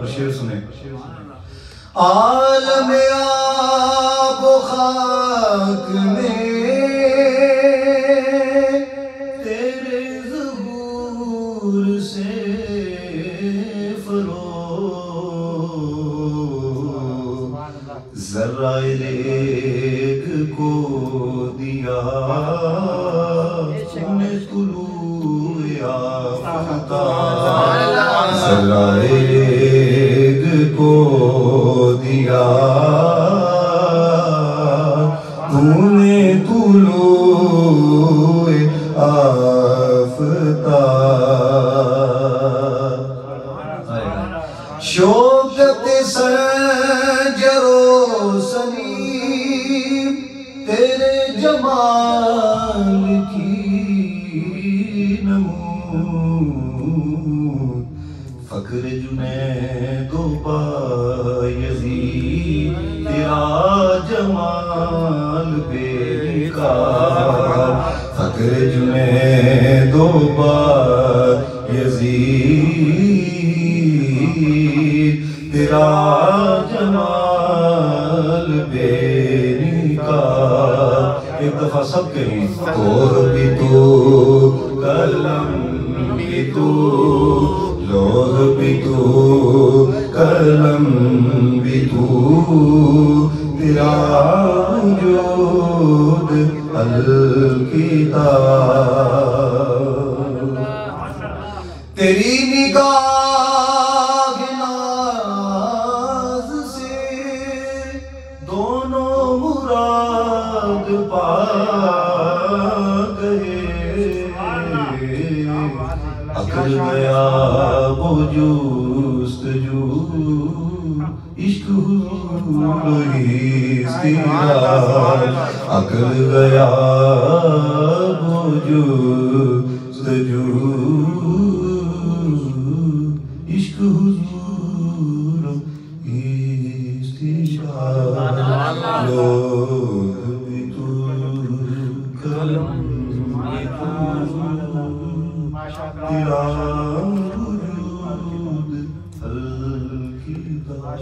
شیر سنیں عالم آب و خاک میں تیرے ظہور سے فروغ ذرائع ریگ کو دیا نے طلوع آفتاب ذرائع ریگ کو دیا تو نے طلوع آفتاب شوکت سنجر و سلیم تیرے جمال کی نمود فخر جنید و بایزید تیرا جمال بے نقاب فخر جنید و بایزید تیرا جمال بے نقاب ایک دفعہ سب کہیں توہ بھی تو قلم بھی تو لوح بھی تو قلم بھی تو تیرا وجود الکتاب تیری نگاہ ناز سے دونوں مراد پا گئے عقل گیا وہ جستجو عشق حضور و استقلال عقل گیا وہ جستجو عشق حضور و استقلال لوح بھی تو قلم بھی تو تیرا وجود الکتاب